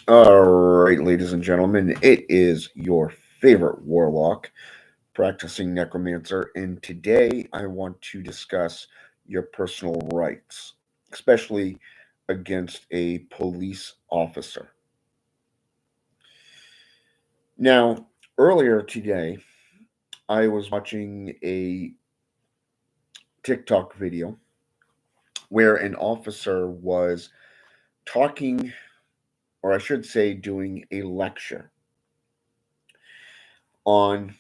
All right, ladies and gentlemen, it is your favorite warlock, practicing necromancer, and today I want to discuss your personal rights, especially against a police officer. Now, earlier today, I was watching a TikTok video where an officer was talking, or I should say, doing a lecture on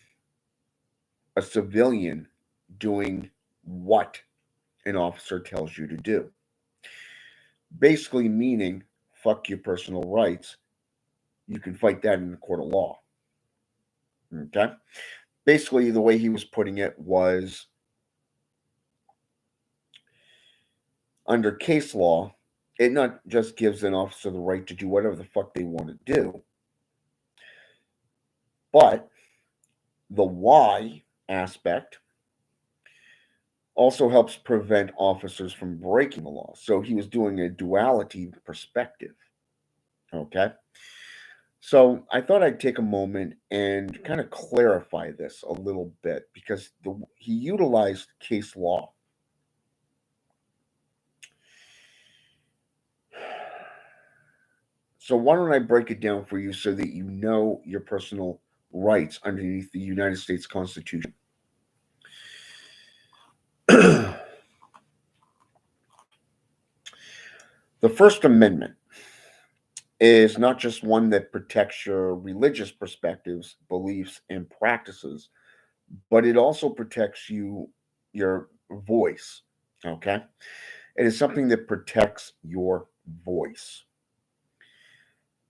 a civilian doing what an officer tells you to do. Basically, meaning, fuck your personal rights. You can fight that in the court of law. Okay? Basically, the way he was putting it was under case law, it not just gives an officer the right to do whatever the fuck they want to do, but the why aspect also helps prevent officers from breaking the law. So he was doing a duality perspective. Okay? So I thought I'd take a moment and kind of clarify this a little bit because he utilized case law. So why don't I break it down for you so that you know your personal rights underneath the United States Constitution? The First Amendment is not just one that protects your religious perspectives, beliefs, and practices, but it also protects your voice. Okay? It is something that protects your voice.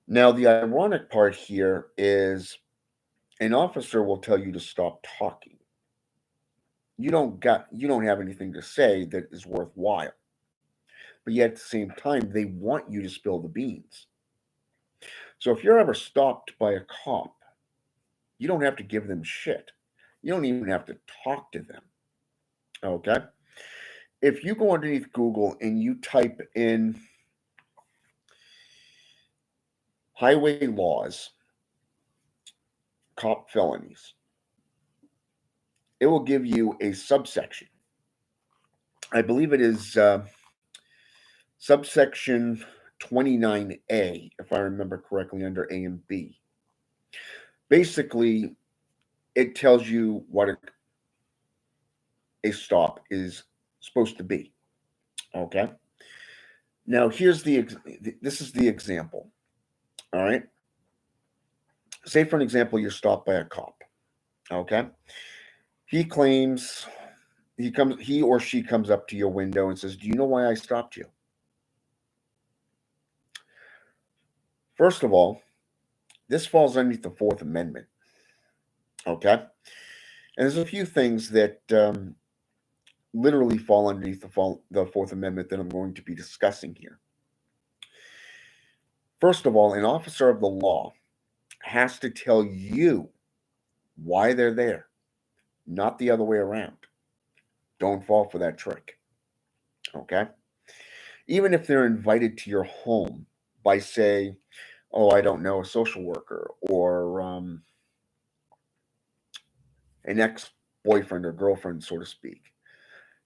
Now, the ironic part here is an officer will tell you to stop talking. You don't have anything to say that is worthwhile. But yet at the same time, they want you to spill the beans. So if you're ever stopped by a cop, you don't have to give them shit. You don't even have to talk to them. Okay? If you go underneath Google and you type in highway laws, cop felonies, it will give you a subsection. I believe it is subsection 29A, if I remember correctly, under A and B. Basically, it tells you what a stop is supposed to be. Okay. Now, this is the example. All right. Say, for an example, you're stopped by a cop. Okay. He claims he or she comes up to your window and says, "Do you know why I stopped you?" First of all, this falls underneath the Fourth Amendment. Okay. And there's a few things that literally fall underneath the Fourth Amendment that I'm going to be discussing here. First of all, an officer of the law has to tell you why they're there, not the other way around. Don't fall for that trick. Okay? Even if they're invited to your home by, say, oh, I don't know, a social worker or an ex boyfriend or girlfriend, so to speak,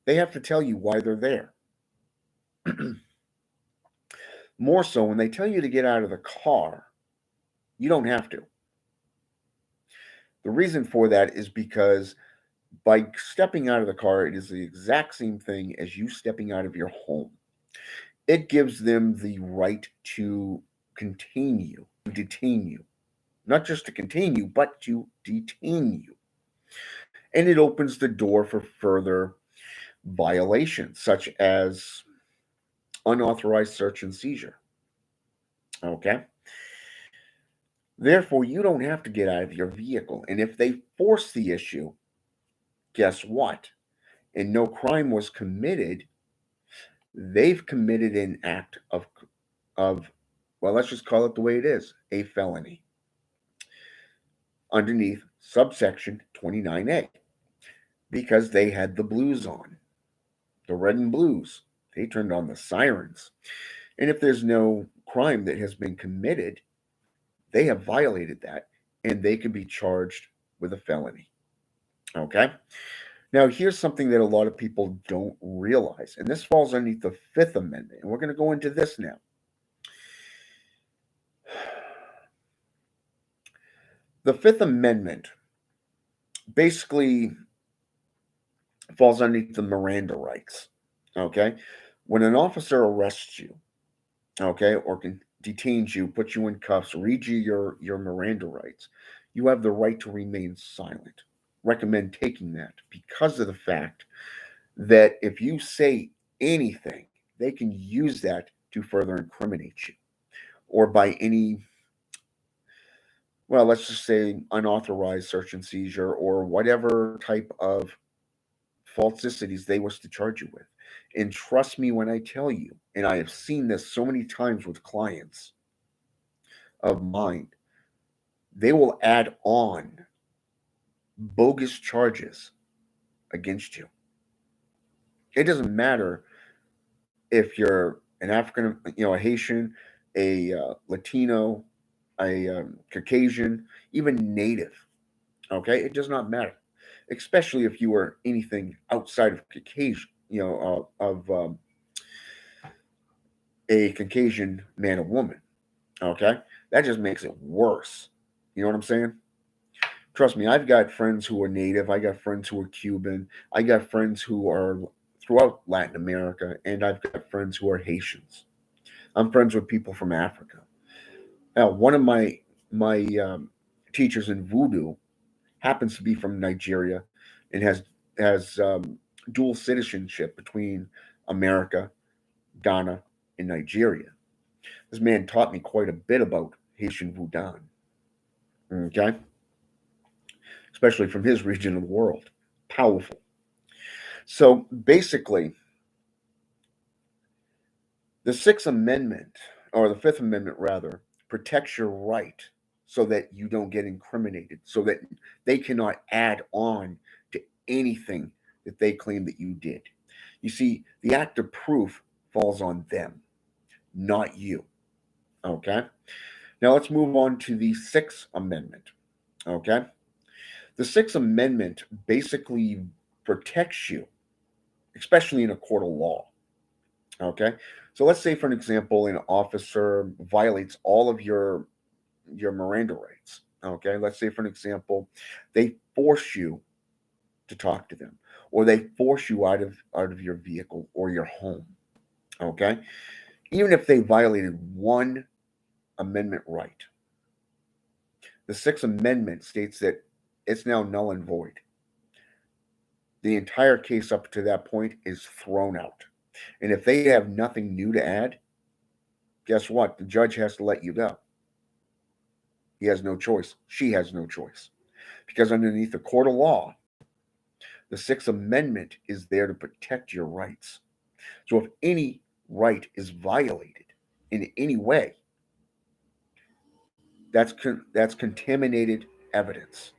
they have to tell you why they're there. More so, when they tell you to get out of the car, you don't have to. The reason for that is because by stepping out of the car, it is the exact same thing as you stepping out of your home. It gives them the right to contain you, to detain you. Not just to contain you, but to detain you. And it opens the door for further violations, such as unauthorized search and seizure. Okay? Therefore, you don't have to get out of your vehicle. And if they force the issue, guess what? And no crime was committed, they've committed an act of well, let's just call it the way it is, a felony underneath subsection 29A because they had the blues on, the red and blues. They turned on the sirens. And if there's no crime that has been committed, they have violated that, and they can be charged with a felony. Okay? Now, here's something that a lot of people don't realize, and this falls underneath the Fifth Amendment, and we're going to go into this now. The Fifth Amendment basically falls underneath the Miranda rights. Okay? When an officer arrests you, okay, or detains you, puts you in cuffs, reads you your Miranda rights, you have the right to remain silent. Recommend taking that because of the fact that if you say anything, they can use that to further incriminate you, or by any, well, let's just say unauthorized search and seizure, or whatever type of falsicities they wish to charge you with. And trust me when I tell you, and I have seen this so many times with clients of mine, they will add on bogus charges against you. It doesn't matter if you're an African, a Haitian, a Latino, a Caucasian, even Native. Okay, it does not matter, especially if you are anything outside of Caucasian, of a Caucasian man or woman. Okay, that just makes it worse. You know what I'm saying? Trust me, I've got friends who are Native. I got friends who are Cuban. I got friends who are throughout Latin America, and I've got friends who are Haitians. I'm friends with people from Africa. Now, one of my teachers in voodoo happens to be from Nigeria and has dual citizenship between America, Ghana, and Nigeria. This man taught me quite a bit about Haitian voodoo. Okay, especially from his region of the world. Powerful. So basically, the Sixth Amendment, or the Fifth Amendment rather, protects your right so that you don't get incriminated, so that they cannot add on to anything that they claim that you did. You see, the act of proof falls on them, not you. Okay? Now let's move on to the Sixth Amendment. Okay? The Sixth Amendment basically protects you, especially in a court of law. Okay, so let's say, for an example, an officer violates all of your Miranda rights. Okay, let's say, for an example, they force you to talk to them, or they force you out of your vehicle or your home. Okay, even if they violated one amendment right, the Sixth Amendment states that it's now null and void. The entire case up to that point is thrown out. And if they have nothing new to add, guess what? The judge has to let you go. He has no choice. She has no choice. Because underneath the court of law, the Sixth Amendment is there to protect your rights. So if any right is violated in any way, that's contaminated evidence.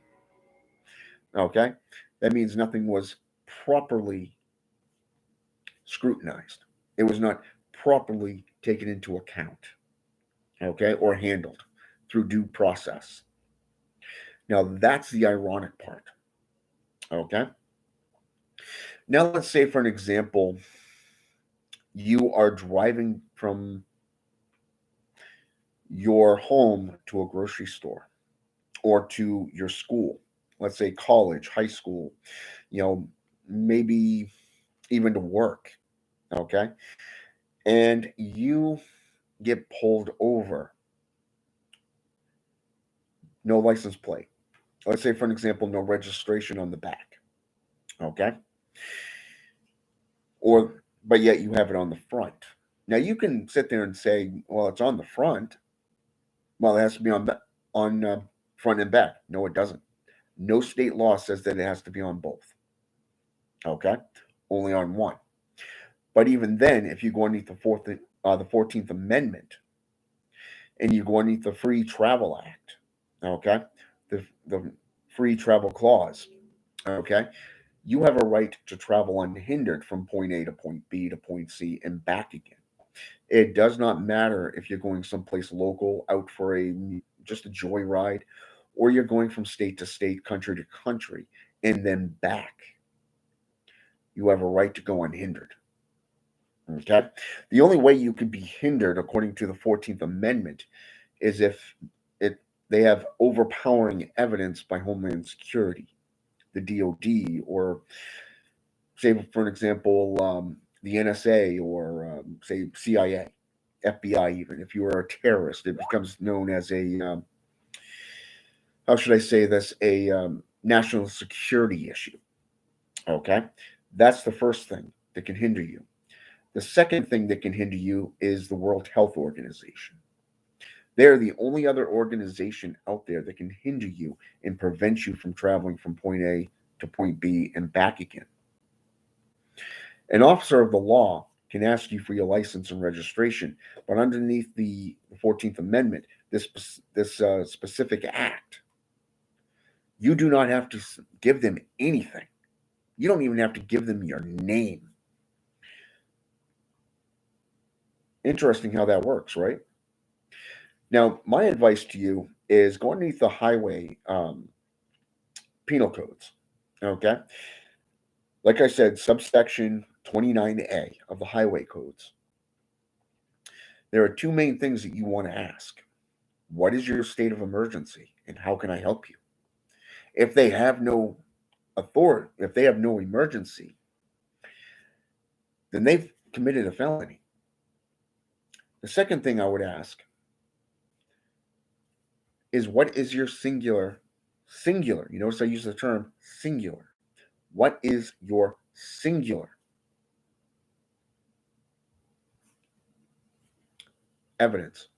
Okay? That means nothing was properly scrutinized. It was not properly taken into account, okay, or handled through due process. Now, that's the ironic part, okay? Now, let's say, for an example, you are driving from your home to a grocery store or to your school, let's say college, high school, you know, maybe even to work, okay? And you get pulled over, no license plate. Let's say, for an example, no registration on the back, okay? Or, but yet you have it on the front. Now you can sit there and say, well, it's on the front. Well, it has to be on front and back. No, it doesn't. No state law says that it has to be on both. Okay, only on one. But even then, if you go underneath the 14th Amendment, and you go underneath the Free Travel Act, okay, the Free Travel Clause, okay, you have a right to travel unhindered from point A to point B to point C and back again. It does not matter if you're going someplace local, out for a just a joyride, or you're going from state to state, country to country, and then back, you have a right to go unhindered. Okay? The only way you can be hindered, according to the 14th Amendment, is if it they have overpowering evidence by Homeland Security, the DoD, or say, for an example, the NSA, or say CIA, FBI. Even if you are a terrorist, it becomes known as a how should I say this, a national security issue. Okay, that's the first thing that can hinder you. The second thing that can hinder you is the World Health Organization. They're the only other organization out there that can hinder you and prevent you from traveling from point A to point B and back again. An officer of the law can ask you for your license and registration, but underneath the 14th Amendment, this specific act, you do not have to give them anything. You don't even have to give them your name. Interesting how that works, right? Now, my advice to you is go underneath the highway penal codes. Okay. Like I said, subsection 29A of the highway codes. There are two main things that you want to ask. What is your state of emergency and how can I help you? If they have no authority, if they have no emergency, then they've committed a felony. The second thing I would ask is what is your singular? You notice I use the term singular. What is your singular evidence?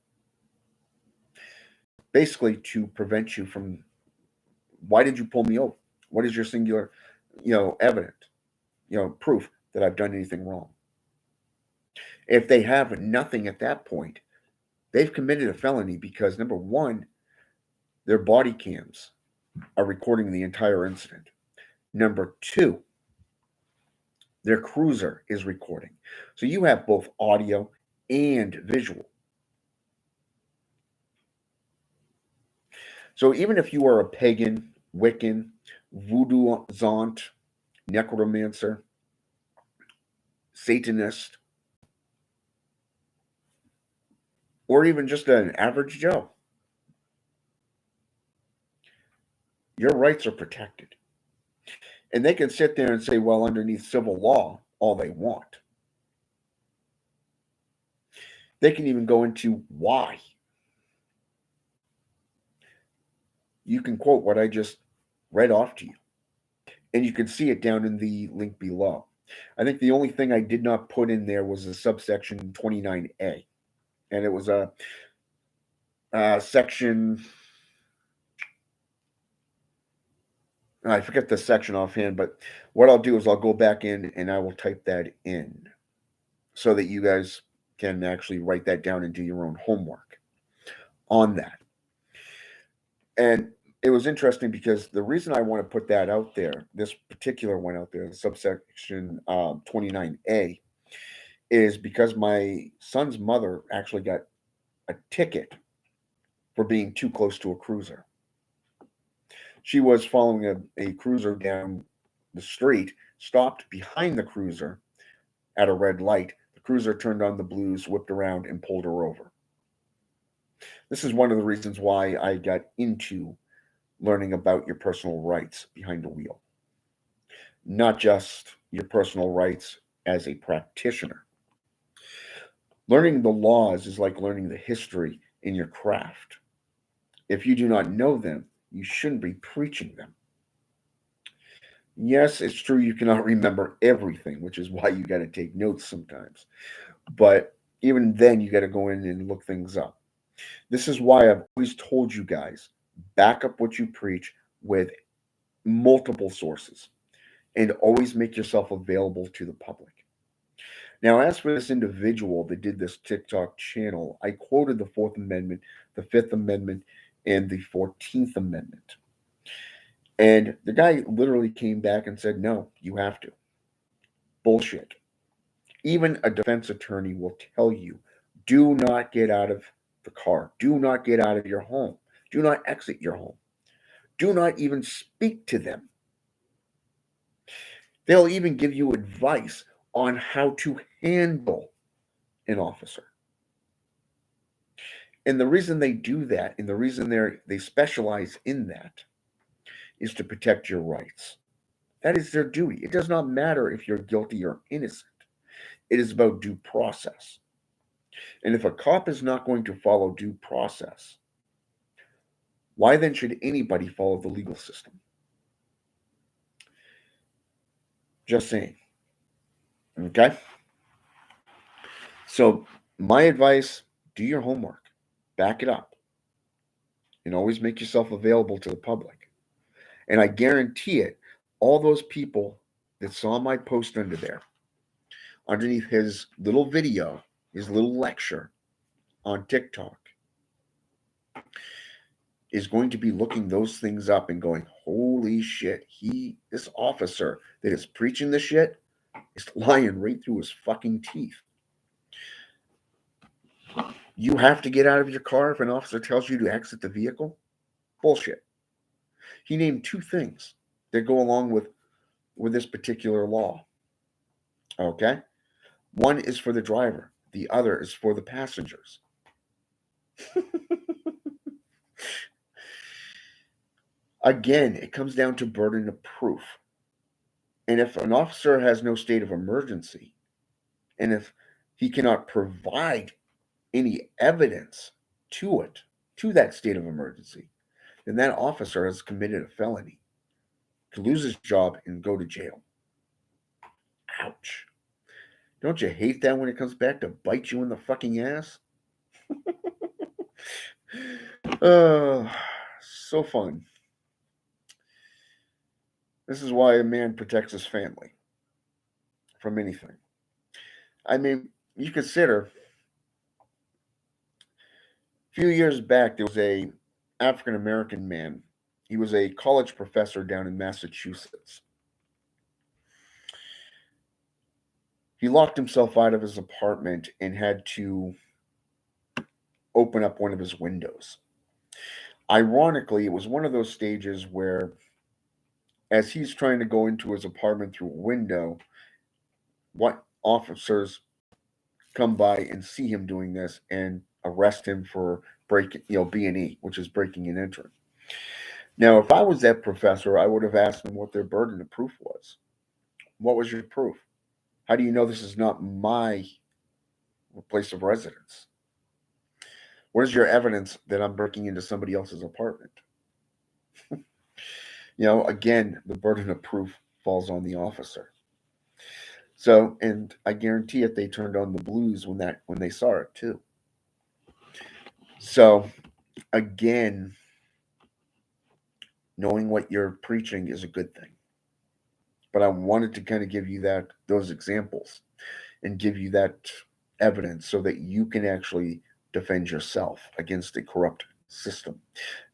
Basically, to prevent you from, why did you pull me over? What is your singular, evidence, proof that I've done anything wrong? If they have nothing at that point, they've committed a felony because number one, their body cams are recording the entire incident. Number two, their cruiser is recording. So you have both audio and visual. So even if you are a pagan, Wiccan, voodoo zant, necromancer, Satanist, or even just an average Joe, your rights are protected. And they can sit there and say, well, underneath civil law, all they want. They can even go into why. You can quote what I just read off to you. And you can see it down in the link below. I think the only thing I did not put in there was a subsection 29A. And it was a section, I forget the section offhand, but what I'll do is I'll go back in and I will type that in so that you guys can actually write that down and do your own homework on that. And it was interesting because the reason I want to put that out there, this particular one out there, subsection 29A, is because my son's mother actually got a ticket for being too close to a cruiser. She was following a cruiser down the street, stopped behind the cruiser at a red light. The cruiser turned on the blues, whipped around, and pulled her over. This is one of the reasons why I got into learning about your personal rights behind the wheel, not just your personal rights as a practitioner. Learning the laws is like learning the history in your craft. If you do not know them, you shouldn't be preaching them. Yes, it's true you cannot remember everything, which is why you got to take notes sometimes. But even then, you got to go in and look things up. This is why I've always told you guys, back up what you preach with multiple sources and always make yourself available to the public. Now, as for this individual that did this TikTok channel, I quoted the Fourth Amendment, the Fifth Amendment, and the 14th Amendment. And the guy literally came back and said, no, you have to. Bullshit. Even a defense attorney will tell you, do not get out of the car. Do not get out of your home. Do not exit your home. Do not even speak to them. They'll even give you advice on how to handle an officer. And the reason they do that, and the reason they specialize in that, is to protect your rights. That is their duty. It does not matter if you're guilty or innocent. It is about due process. And if a cop is not going to follow due process, why then should anybody follow the legal system? Just saying. Okay? So, my advice, do your homework, back it up, and always make yourself available to the public. And I guarantee it, all those people that saw my post under there, underneath his little video, his little lecture on TikTok, is going to be looking those things up and going, holy shit, this officer that is preaching this shit is lying right through his fucking teeth. You have to get out of your car if an officer tells you to exit the vehicle? Bullshit. He named two things that go along with this particular law. Okay? One is for the driver, the other is for the passengers. Again, it comes down to burden of proof. And if an officer has no state of emergency, and if he cannot provide any evidence to that state of emergency, then that officer has committed a felony, could lose his job and go to jail. Ouch. Don't you hate that when it comes back to bite you in the fucking ass? So fun. This is why a man protects his family from anything. I mean, you consider a few years back there was a African American man. He was a college professor down in Massachusetts. He locked himself out of his apartment and had to open up one of his windows. Ironically, it was one of those stages where, as he's trying to go into his apartment through a window, what officers come by and see him doing this and arrest him for B&E, which is breaking and entering. Now, if I was that professor, I would have asked them what their burden of proof was. What was your proof? How do you know this is not my place of residence? What is your evidence that I'm breaking into somebody else's apartment? Again, the burden of proof falls on the officer. So, and I guarantee it, they turned on the blues when they saw it too. So, again, knowing what you're preaching is a good thing. But I wanted to kind of give you those examples and give you that evidence so that you can actually defend yourself against a corrupt system.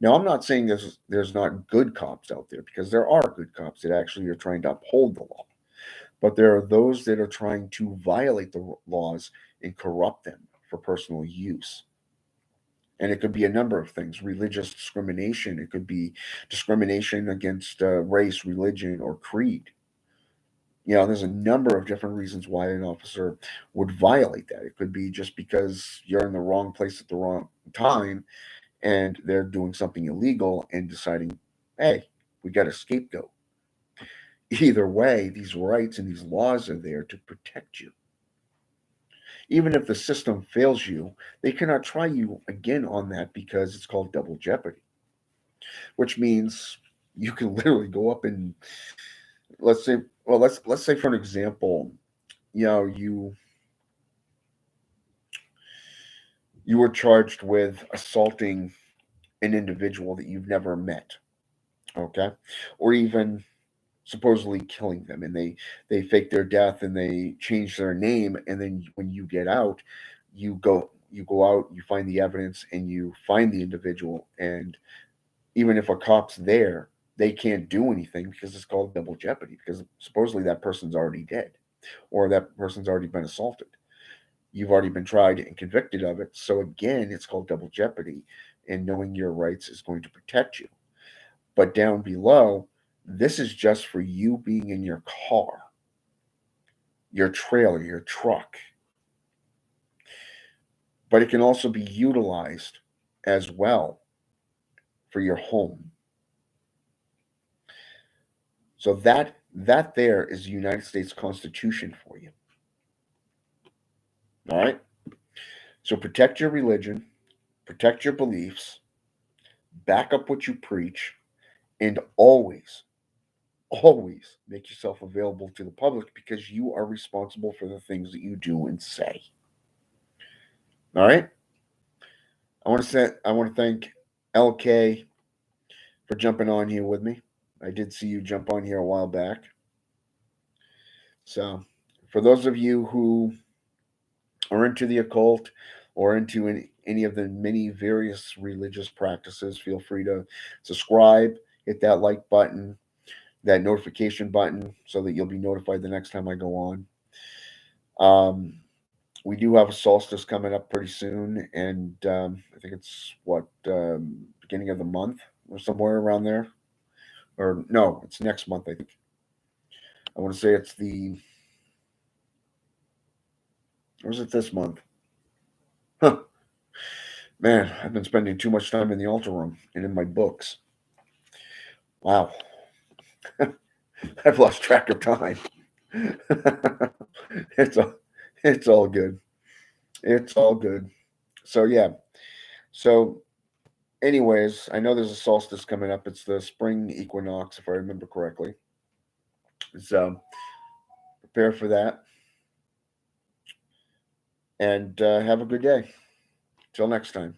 Now, I'm not saying there's not good cops out there, because there are good cops that actually are trying to uphold the law. But there are those that are trying to violate the laws and corrupt them for personal use. And it could be a number of things: religious discrimination, it could be discrimination against race, religion, or creed. There's a number of different reasons why an officer would violate that. It could be just because you're in the wrong place at the wrong time and they're doing something illegal and deciding, hey, we got a scapegoat. Either way, these rights and these laws are there to protect you. Even if the system fails you, they cannot try you again on that, because it's called double jeopardy, which means you can literally go up and, let's say for an example, you were charged with assaulting an individual that you've never met, okay, or even supposedly killing them, and they fake their death and they change their name, and then when you get out, you go out, you find the evidence, and you find the individual, and even if a cop's there, they can't do anything because it's called double jeopardy, because supposedly that person's already dead, or that person's already been assaulted. You've already been tried and convicted of it, so again, it's called double jeopardy, and knowing your rights is going to protect you. But down below, this is just for you being in your car, your trailer, your truck. But it can also be utilized as well for your home. So that there is the United States Constitution for you. All right? So protect your religion, protect your beliefs, back up what you preach, and always make yourself available to the public because you are responsible for the things that you do and say. All right? I want to thank LK for jumping on here with me. I did see you jump on here a while back. So, for those of you who are into the occult or into any of the many various religious practices, feel free to subscribe, hit that like button, that notification button, so that you'll be notified the next time I go on. We do have a solstice coming up pretty soon, and I think it's beginning of the month or somewhere around there. Or no, it's next month, I think. I want to say it's or is it this month? Huh. Man, I've been spending too much time in the altar room and in my books. Wow. I've lost track of time. it's all, it's all good. It's all good. So yeah. So anyways, I know there's a solstice coming up. It's the spring equinox, if I remember correctly. So prepare for that, and have a good day. Till next time.